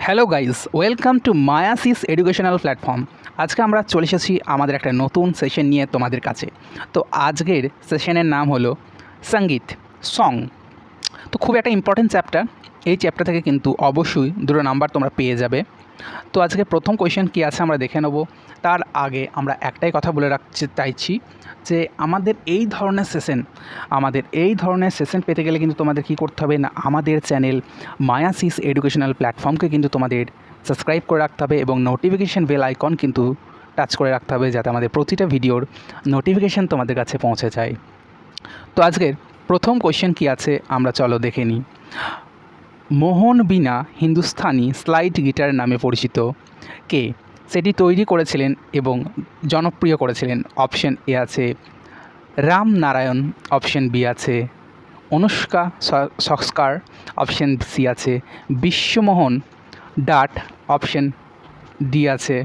Hello guys, welcome to মায়াসিস educational platform. আজকে আমরা চলে এসেছি আমাদের একটা নতুন সেশন নিয়ে তোমাদের কাছে। তো আজকের সেশনের নাম হলো সঙ্গীত, সং। তো খুব একটা ইম্পর্টেন্ট চ্যাপ্টার। এই চ্যাপ্টার থেকে কিন্তু অবশ্যই 2 নাম্বার তোমরা পেয়ে যাবে। তো আজকে প্রথম কোয়েশ্চেন কী আছে আমরা দেখে নেব। তার আগে আমরা একটাই কথা বলে রাখতে চাইছি যে আমাদের এই ধরনের সেশন পেতে গেলে কিন্তু তোমাদের কী করতে হবে না, আমাদের চ্যানেল মায়াসিস এডুকেশনাল প্ল্যাটফর্মকে কিন্তু তোমাদের সাবস্ক্রাইব করে রাখতে হবে এবং নোটিফিকেশান বেল আইকন কিন্তু টাচ করে রাখতে হবে, যাতে আমাদের প্রতিটা ভিডিওর নোটিফিকেশান তোমাদের কাছে পৌঁছে যায়। তো আজকের প্রথম কোয়েশ্চেন কী আছে আমরা চলো দেখে নিই। মোহন বীণা হিন্দুস্তানি স্লাইড গিটার নামে পরিচিত কে? সেটি তৈরি করেছিলেন এবং জনপ্রিয় করেছিলেন। অপশন এ আছে রাম নারায়ণ, অপশন বি আছে অনুষ্কা সস্কার, অপশন সি আছে বিশ্বমোহন ডাট, অপশন ডি আছে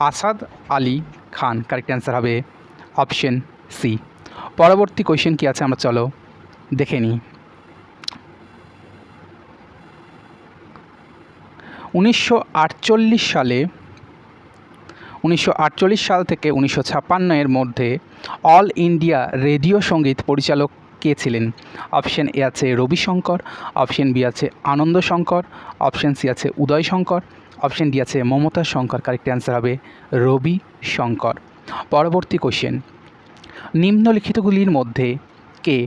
আসাদ আলী খান। কারেক্ট অ্যান্সার হবে অপশন সি। পরবর্তী কোয়েশ্চেন কী আছে আমরা চলো দেখে নিই। 1948 সাল থেকে 1956 মধ্যে অল ইন্ডিয়া রেডিও সঙ্গীত পরিচালক কে ছিলেন? অপশন এ আছে রবিশঙ্কর, অপশন বি আছে আনন্দ শঙ্কর, অপশন সি আছে উদয় শঙ্কর, অপশন ডি আছে মমতা শঙ্কর। কারেক্ট অ্যান্সার হবে রবি শঙ্কর। পরবর্তী কোশ্চেন, নিম্নলিখিতগুলির মধ্যে কে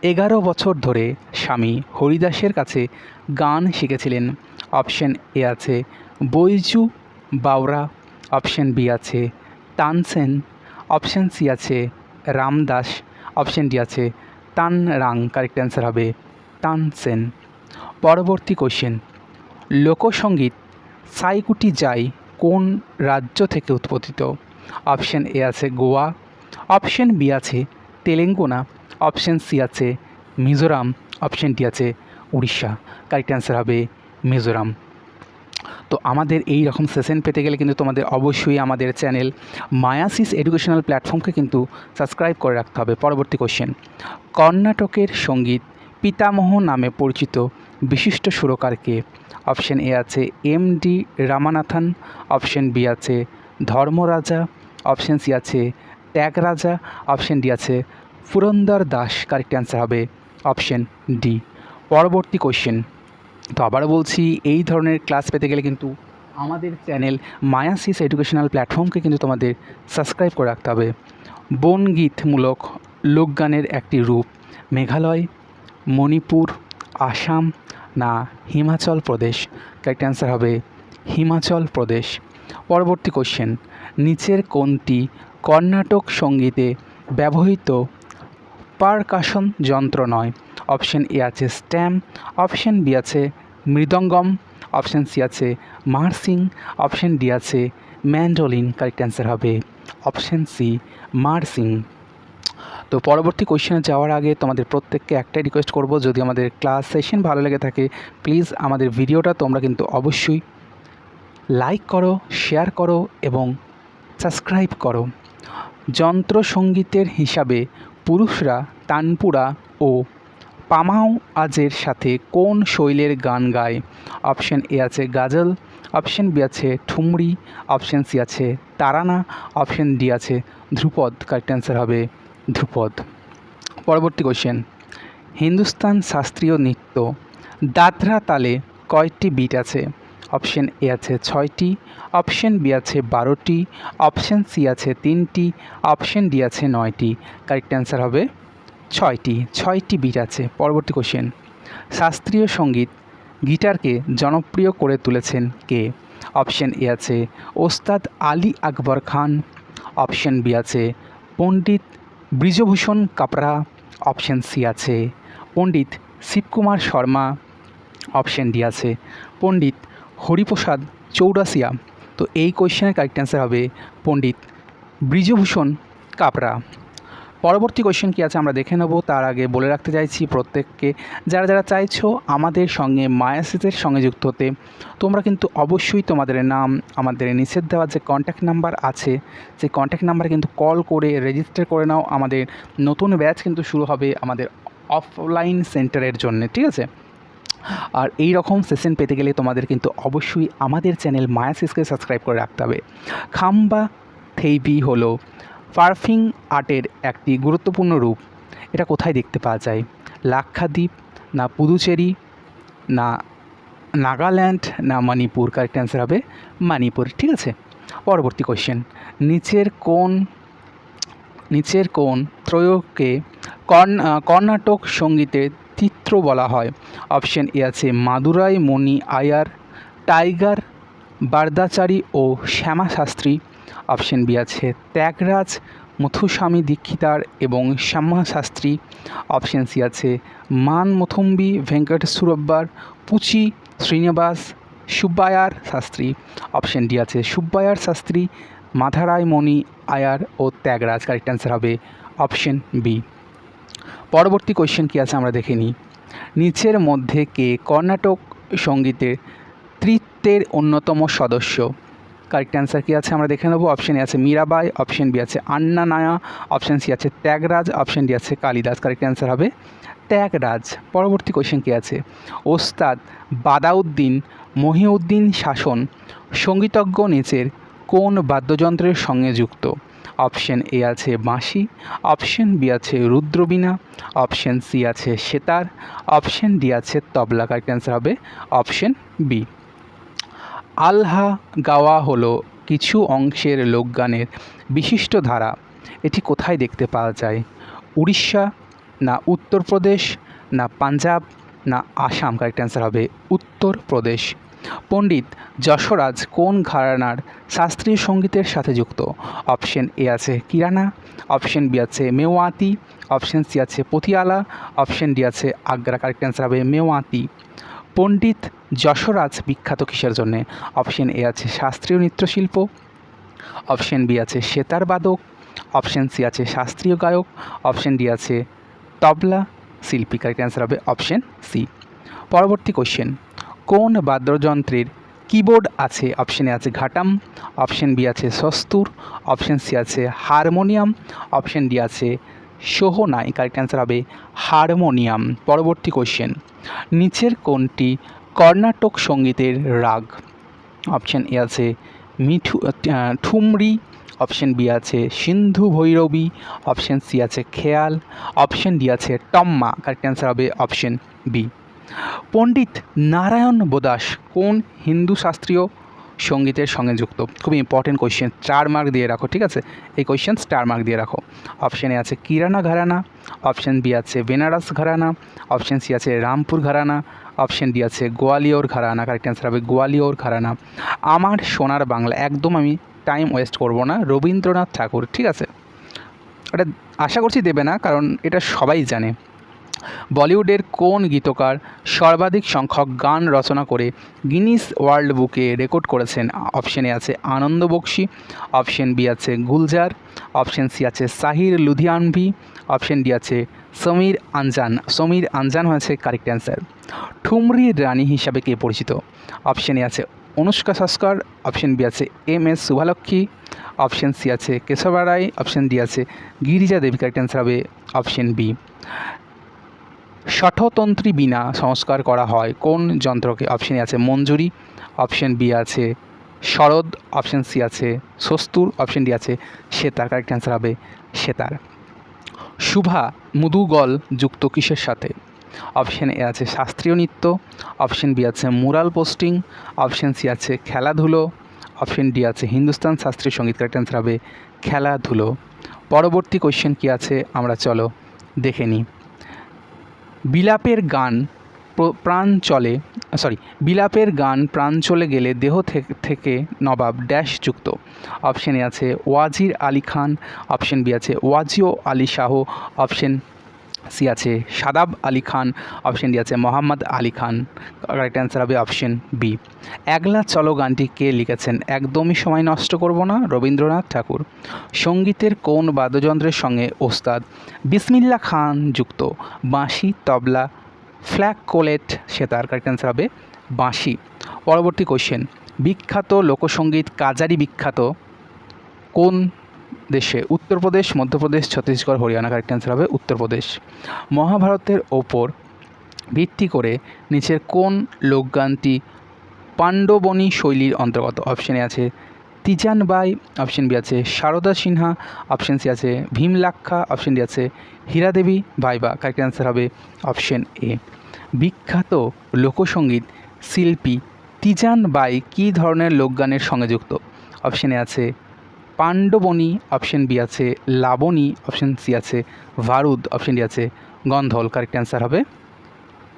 11 বছর ধরে স্বামী হরিদাসের কাছে গান শিখেছিলেন? অপশন এ আছে বৈজু বাওরা, অপশন বি আছে তানসেন, অপশন সি আছে রামদাস, অপশন ডি আছে তান রাং। কারেক্ট অ্যান্সার হবে তানসেন। পরবর্তী কোশ্চেন, লোকসঙ্গীত সাইকুটি যাই কোন রাজ্য থেকে উৎপত্তিত? অপশন এ আছে গোয়া, অপশন বি আছে তেলেঙ্গানা, অপশন সি আছে মিজোরাম, অপশন ডি আছে উড়িষ্যা। কারেক্ট অ্যান্সার হবে মিজোরাম। তো আমাদের এই রকম সেশন পেতে গেলে কিন্তু তোমাদের অবশ্যই আমাদের চ্যানেল মায়াসিস এডুকেশনাল প্ল্যাটফর্মকে কিন্তু সাবস্ক্রাইব করে রাখতে হবে। পরবর্তী কোশ্চেন, কর্ণাটকের সঙ্গীত পিতামহ নামে পরিচিত বিশিষ্ট সুরকার কে? অপশন এ আছে এম ডি রামানাথন, অপশন বি আছে ধর্মরাজা, অপশন সি আছে ত্যাগরাজা, অপশন ডি আছে পুরন্দর দাস। কারেক্ট অ্যান্সার হবে অপশন ডি। পরবর্তী কোশ্চেন, তো আবার বলছি, এই ধরনের ক্লাস পেতে গেলে কিন্তু আমাদের চ্যানেল মায়াসিস এডুকেশনাল প্ল্যাটফর্মকে কিন্তু তোমাদের সাবস্ক্রাইব করে রাখতে হবে। বনগীতমূলক লোকগানের একটি রূপ মেঘালয়, মণিপুর, আসাম না হিমাচল প্রদেশ? কারেক্ট অ্যান্সার হবে হিমাচল প্রদেশ। পরবর্তী কোশ্চেন, নিচের কোনটি কর্ণাটক সঙ্গীতে ব্যবহৃত পারকাশন যন্ত্র নয়? অপশন এ আছে স্ট্যাম, অপশন বি আছে মৃদঙ্গম, অপশন সি আছে মার্সিং, অপশন ডি আছে ম্যান্ডোলিন। কারেক্ট অ্যান্সার হবে অপশন সি মার্সিং। তো পরবর্তী কোয়েশ্চেনে যাওয়ার আগে তোমাদের প্রত্যেককে একটাই রিকোয়েস্ট করব, যদি আমাদের ক্লাস সেশন ভালো লেগে থাকে প্লিজ আমাদের ভিডিওটা তোমরা কিন্তু অবশ্যই লাইক করো, শেয়ার করো এবং সাবস্ক্রাইব করো। যন্ত্রসঙ্গীতের হিসাবে পুরুষরা তানপুরা ও পামাও আজের সাথে কোন শৈলের গান গায়? অপশন এ আছে গাজল, অপশন বি আছে ঠুমরি, অপশন সি আছে তারানা, অপশন ডি আছে ধ্রুপদ। কারেক্ট অ্যান্সার হবে ধ্রুপদ। পরবর্তী কোশ্চেন, হিন্দুস্তান শাস্ত্রীয় নৃত্য দাদরা তালে কয়টি বিট আছে? অপশন এ আছে 6টি, অপশন বি আছে 12টি, অপশন সি আছে 3টি, অপশন ডি আছে 9টি। কারেক্ট অ্যান্সার হবে 6টি বিট আছে। পরবর্তী কোশ্চেন, শাস্ত্রীয় সঙ্গীত গিটারকে জনপ্রিয় করে তুলেছেন কে? অপশন এ আছে ওস্তাদ আলী আকবর খান, অপশন বি আছে পণ্ডিত ব্রিজভূষণ কাপড়া, অপশন সি আছে পণ্ডিত শিবকুমার শর্মা, অপশন ডি আছে পণ্ডিত হরিপ্রসাদ চৌরাসিয়া। তো এই কোয়েশ্চেনের কারেক্ট অ্যান্সার হবে পণ্ডিত ব্রিজভূষণ কাপড়া। পরবর্তী কোয়েশ্চেন কী আছে আমরা দেখে নেব। তার আগে বলে রাখতে চাইছি প্রত্যেককে, যারা যারা চাইছো আমাদের সঙ্গে মায়াসিসের সঙ্গে যুক্ত হতে, তোমরা কিন্তু অবশ্যই তোমাদের নাম আমাদের নিচের দেওয়া যে কন্ট্যাক্ট নাম্বার আছে সেই কন্ট্যাক্ট নাম্বারে কিন্তু কল করে রেজিস্টার করে নাও। আমাদের নতুন ব্যাচ কিন্তু শুরু হবে আমাদের অফলাইন সেন্টারের জন্য, ঠিক আছে? আর এই রকম সেশন পেতে গেলে তোমাদের কিন্তু অবশ্যই আমাদের চ্যানেল মায়াসিসকে সাবস্ক্রাইব করে রাখতে হবে। খাম্বা থেইপি হলো সার্ফিং আর্টের একটি গুরুত্বপূর্ণ রূপ। এটা কোথায় দেখতে পাওয়া যায়? লাক্ষাদ্বীপ, না পুদুচেরি, না নাগাল্যান্ড, না মণিপুর? কারেক্ট অ্যান্সার হবে মণিপুর। ঠিক আছে, পরবর্তী কোয়েশ্চেন। নিচের কোন ত্রয়কে কর্ণাটক সঙ্গীতের চিত্র বলা হয়? অপশন এ আছে মাদুরাই মণি আয়ার, টাইগার বারদাচারী ও শ্যামা শাস্ত্রী। অপশন বি আছে ত্যাগরাজ মুথুস্বামী দীক্ষিতার এবং শ্যামা শাস্ত্রী। অপশন সি আছে মান মুথুম্বি ভেঙ্কট সুরব্বার, পুচি শ্রীনিবাস সুব্বায়ার শাস্ত্রী। অপশন ডি আছে সুব্বায়ার শাস্ত্রী, মাধারাই মণি আয়ার ও ত্যাগরাজ। কারেক্ট অ্যান্সার হবে অপশন বি। পরবর্তী কোয়েশ্চেন কী আছে আমরা দেখে নিই। নিচের মধ্যে কে কর্ণাটক সঙ্গীতের তৃত্বের অন্যতম সদস্য? কারেক্ট অ্যান্সার কী আছে আমরা দেখে নেব। অপশন এ আছে মীরাবাই, অপশন বি আছে আন্না নায়া, অপশন সি আছে ত্যাগরাজ, অপশন ডি আছে কালিদাস। কারেক্ট অ্যান্সার হবে ত্যাগরাজ। পরবর্তী কোয়েশ্চেন কী আছে? ওস্তাদ বাদাউদ্দিন মহিউদ্দিন শাসন সঙ্গীতজ্ঞ নিচের কোন বাদ্যযন্ত্রের সঙ্গে যুক্ত? অপশন এ আছে বাঁশি, অপশন বি আছে রুদ্রবীণা, অপশন সি আছে সেতার, অপশন ডি আছে তবলা। কারেক্ট অ্যান্সার হবে অপশন বি। আলহা গাওয়া হলো কিছু অংশের লোকগানের বিশিষ্ট ধারা। এটি কোথায় দেখতে পাওয়া যায়? উড়িষ্যা, না উত্তরপ্রদেশ, না পাঞ্জাব, না আসাম? কারেক্ট অ্যান্সার হবে উত্তরপ্রদেশ। পণ্ডিত যশোরাজ কোন ঘরানার শাস্ত্রীয় সঙ্গীতের সাথে যুক্ত? অপশন এ আছে কিরানা, অপশন বি আছে মেওয়াতি, অপশন সি আছে পতিয়ালা, অপশন ডি আছে আগ্রা। কারেক্ট অ্যান্সার হবে মেওয়াতি। পণ্ডিত যশোরাজ বিখ্যাত কিসের জন্যে? অপশন এ আছে শাস্ত্রীয় নৃত্যশিল্প, অপশন বি আছে সেতার বাদক, অপশন সি আছে শাস্ত্রীয় গায়ক, অপশন ডি আছে তবলা শিল্পী। কারেক্ট অ্যান্সার হবে অপশন সি। পরবর্তী কোশ্চেন। কোন বাদ্যযন্ত্রের কিবোর্ড আছে? অপশন এ আছে ঘাটাম, অপশন বি আছে সস্তুর, অপশন সি আছে হারমোনিয়াম, অপশন ডি আছে সোহনাই। কারেক্ট অ্যান্সার হবে হারমোনিয়াম। পরবর্তী কোশ্চেন। নিচের কোনটি কর্ণাটক সঙ্গীতের রাগ? অপশন এ আছে ঠুমরি, অপশন বি আছে সিন্ধু ভৈরবী, অপশন সি আছে খেয়াল, অপশন ডি আছে টম্মা। কারেক্ট অ্যান্সার হবে অপশন বি। পণ্ডিত নারায়ণ বোদাস কোন হিন্দু শাস্ত্রীয় সঙ্গীতের সঙ্গে যুক্ত? খুবই ইম্পর্টেন্ট কোয়েশ্চেন, 4 মার্ক দিয়ে রাখো। ঠিক আছে, এই কোয়েশ্চেন 4 মার্ক দিয়ে রাখো। অপশন এ আছে কিরানা ঘরানা, অপশন বি আছে বেনারস ঘরানা, অপশন সি আছে রামপুর ঘরানা, অপশন ডি আছে গোয়ালিয়র ঘরানা। কারেক্ট অ্যান্সার হবে গোয়ালিয়র ঘরানা। আমার সোনার বাংলা, একদম আমি টাইম ওয়েস্ট করব না, রবীন্দ্রনাথ ঠাকুর। ঠিক আছে, এটা আশা করছি দেবে না, কারণ এটা সবাই জানে। বলিউডের কোন গীতকার সর্বাধিক সংখ্যক গান রচনা করে গিনিস ওয়ার্ল্ড বুকে রেকর্ড করেছেন? অপশন এ আছে আনন্দ বক্সি, অপশন বি আছে গুলজার, অপশন সি আছে সাহির লুধিয়ানভি, অপশন ডি আছে সমীর আনজান। সমীর আনজান হয়েছে কারেক্ট অ্যান্সার। ঠুমরির রানী হিসাবে কে পরিচিত? অপশন এ আছে অনুষ্কা সস্কর, অপশন বি আছে MS শুভালক্ষ্মী, অপশন সি আছে কেশবা রায়, অপশন ডি আছে গিরিজা দেবী। কারেক্ট অ্যান্সার হবে অপশন বি। ষঠতন্ত্রী বীণা সংস্কার করা হয় কোন যন্ত্রকে? অপশন এ আছে মঞ্জুরি, অপশন বি আছে শরদ, অপশন সি আছে সস্তুর, অপশন ডি আছে সেতার। কারেক্ট অ্যান্সার হবে সেতার। শুভা মুদুগল যুক্ত কিসের সাথে? অপশন এ আছে শাস্ত্রীয় নৃত্য, অপশন বি আছে মুরাল পোস্টিং, অপশন সি আছে খেলাধুলো, অপশন ডি আছে হিন্দুস্তান শাস্ত্রীয় সঙ্গীত। কারেক্ট অ্যান্সার হবে খেলাধুলো। পরবর্তী কোয়েশ্চেন কী আছে আমরা চলো দেখে নিই। বিলাপের গান প্রাণ চলে গেলে দেহ থেকে নবাব ড্যাশ যুক্ত? অপশন এ আছে ওয়াজির আলী খান, অপশন বি আছে ওয়াজিও আলী শাহ, অপশন সি আছে সাদাব আলী খান, অপশন ডি আছে মোহাম্মদ আলী খান। কারেক্ট অ্যান্সার হবে অপশন বি। একলা চলো গানটি কে লিখেছেন? একদমই সময় নষ্ট করব না, রবীন্দ্রনাথ ঠাকুর। সঙ্গীতের কোন বাদ্যযন্ত্রের সঙ্গে ওস্তাদ বিসমিল্লা খান যুক্ত? বাঁশি, তবলা, ফ্ল্যাগকোলেট, সেতার। কারেক্ট অ্যান্সার হবে বাঁশি। পরবর্তী কোশ্চেন। বিখ্যাত লোকসঙ্গীত কাজারি বিখ্যাত কোন দেশে? উত্তরপ্রদেশ, মধ্যপ্রদেশ, ছত্তিশগড়, হরিয়ানা। কারেক্ট অ্যান্সার হবে উত্তরপ্রদেশ। মহাভারতের ওপর ভিত্তি করে নিচের কোন লোকগানটি পাণ্ডবনী শৈলীর অন্তর্গত? অপশানে আছে তিজান বাই, অপশন বি আছে সারদা সিনহা, অপশন সি আছে ভীমলাক্ষা, অপশন ডি আছে হীরাদেবী ভাইবা। কারেক্ট অ্যান্সার হবে অপশন এ। বিখ্যাত লোকসঙ্গীত শিল্পী তিজান বাই কী ধরনের লোকগানের সঙ্গে যুক্ত? অপশানে আছে পাণ্ডবনী, অপশন বি আছে লাবণী, অপশন সি আছে ভারুদ, অপশন ডি আছে গন্ধল। কারেক্ট অ্যান্সার হবে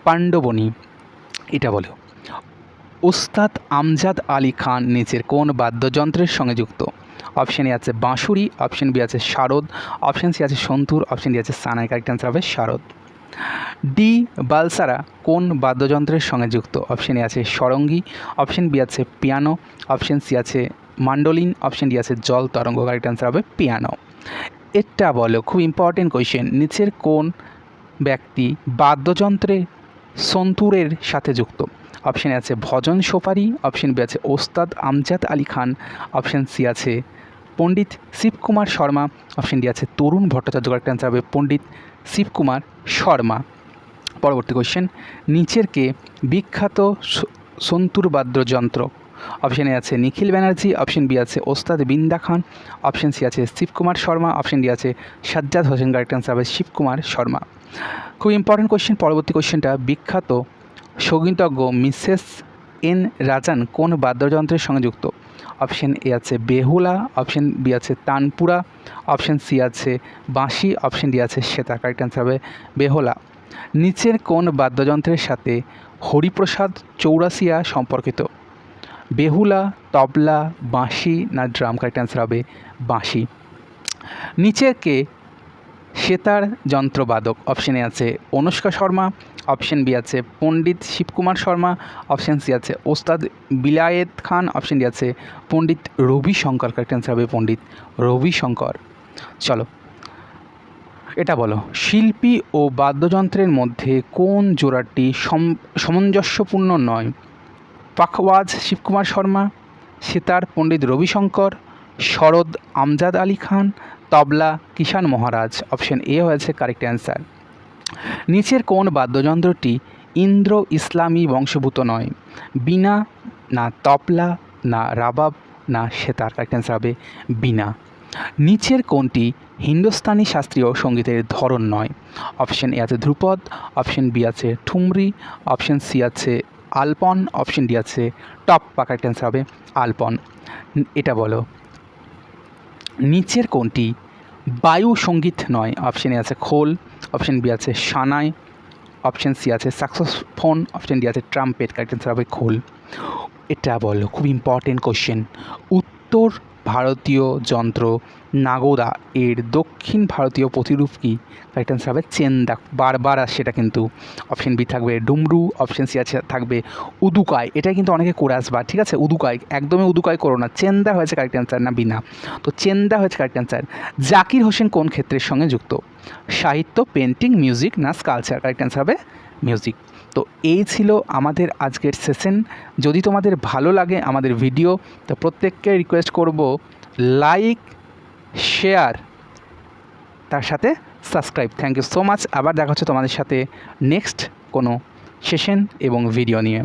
পাণ্ডবনী। এটা বলো, ওস্তাদ আমজাদ আলী খান নিচের কোন বাদ্যযন্ত্রের সঙ্গে যুক্ত? অপশানে আছে বাঁশুরি, অপশন বি আছে শারদ, অপশন সি আছে সন্তুর, অপশন ডি আছে সানাই। কারেক্ট অ্যান্সার হবে শারদ। ডি বালসারা কোন বাদ্যযন্ত্রের সঙ্গে যুক্ত? অপশানে আছে সরঙ্গী, অপশন বি আছে পিয়ানো, অপশন সি আছে মান্ডোলিন, অপশন ডি আছে জল তরঙ্গ। কারেক্ট অ্যান্সার হবে পিয়ানো। এটা বলো, খুব ইম্পর্টেন্ট কোয়েশ্চেন, নিচের কোন ব্যক্তি বাদ্যযন্ত্রে সন্তুরের সাথে যুক্ত? অপশানে আছে ভজন সোপারি, অপশন বি আছে ওস্তাদ আমজাদ আলী খান, অপশন সি আছে পণ্ডিত শিবকুমার শর্মা, অপশন ডি আছে তরুণ ভট্টাচার্য। কারেক্ট অ্যান্সার হবে পণ্ডিত শিবকুমার শর্মা। পরবর্তী কোয়েশ্চেন, নিচের কে বিখ্যাত সন্তুর বাদ্যযন্ত্র? অপশানে আছে নিখিল ব্যানার্জি, অপশন বি আছে ওস্তাদ বিন্দা খান, অপশন সি আছে শিবকুমার শর্মা, অপশন ডি আছে সাজ্জাদ হোসেন। কারেক্ট অ্যান্সার হবে শিবকুমার শর্মা। খুব ইম্পর্টেন্ট কোয়েশ্চেন পরবর্তী কোয়েশ্চেনটা, বিখ্যাত সঙ্গীতজ্ঞ মিসেস এন রাজান কোন বাদ্যযন্ত্রের সঙ্গে যুক্ত? অপশন এ আছে বেহুলা, অপশন বি আছে তানপুরা, অপশন সি আছে বাঁশি, অপশন ডি আছে সেতার। কারেক্ট অ্যান্সার হবে বেহুলা। নিচের কোন বাদ্যযন্ত্রের সাথে হরিপ্রসাদ চৌরাসিয়া সম্পর্কিত? বেহুলা, তবলা, বাঁশি না ড্রাম? কারেক্ট অ্যান্সার হবে বাঁশি। নিচের কে সেতার যন্ত্রবাদক? অপশানে আছে অনুষ্কা শর্মা, অপশন বি আছে পণ্ডিত শিবকুমার শর্মা, অপশন সি আছে ওস্তাদ বিলায়েত খান, অপশন ডি আছে পণ্ডিত রবিশঙ্কর। কারেক্ট অ্যান্সার হবে পণ্ডিত রবিশঙ্কর। চলো, এটা বলো, শিল্পী ও বাদ্যযন্ত্রের মধ্যে কোন জোড়াটি সামঞ্জস্যপূর্ণ নয়? পাখওয়াজ শিবকুমার শর্মা, সেতার পণ্ডিত রবিশঙ্কর, শরদ আমজাদ আলী খান, তবলা কিষাণ মহারাজ। অপশন এ হয়েছে কারেক্ট অ্যান্সার। নিচের কোন বাদ্যযন্ত্রটি ইন্দ্র ইসলামী বংশভূত নয়? বীণা না তবলা না রাবাব না সেতার? কারেক্ট অ্যান্সার হবে বীণা। নিচের কোনটি হিন্দুস্তানি শাস্ত্রীয় সঙ্গীতের ধরন নয়? অপশন এ আছে ধ্রুপদ, অপশন বি আছে ঠুমরি, অপশন সি আছে আলপন, অপশন ডি আছে টপ্পা। কারেক্ট অ্যান্সার হবে আলপন। এটা বলো, নিচের কোনটি বায়ু সঙ্গীত নয়? অপশন এ আছে খোল, অপশন বি আছে সানাই, অপশন সি আছে স্যাক্সোফোন, অপশন ডি আছে ট্রাম্পেট। কারেক্ট অ্যান্সার হবে খোল। এটা বলো, খুব ইম্পর্টেন্ট কোশ্চেন, উত্তর ভারতীয় যন্ত্র নাগোদা এর দক্ষিণ ভারতীয় প্রতিরূপ কি? কারেক্ট অ্যান্সার হবে চেন্দা। বারবার আসে সেটা কিন্তু। অপশন বি থাকবে ডুমরু, অপশন সি আছে থাকবে উদুকাই। এটা কিন্তু অনেকে করে আসবা, ঠিক আছে? উদুকাই, একদমই উদুকাই করো না। চেন্দা হয়েছে কারেক্ট অ্যান্সার, না বিনা? তো চেন্দা হয়েছে কারেক্ট অ্যান্সার। জাকির হোসেন কোন ক্ষেত্রের সঙ্গে যুক্ত? সাহিত্য, পেন্টিং, মিউজিক না স্কালচার? কারেক্ট অ্যান্সার হবে মিউজিক। তো এই ছিল আমাদের আজকের সেশন। যদি তোমাদের ভালো লাগে আমাদের ভিডিও, তো প্রত্যেককে রিকোয়েস্ট করব লাইক, শেয়ার, তার সাথে subscribe. Thank you so much. আবার দেখা হচ্ছে তোমাদের সাথে নেক্সট কোনো সেশন এবং ভিডিও নিয়ে।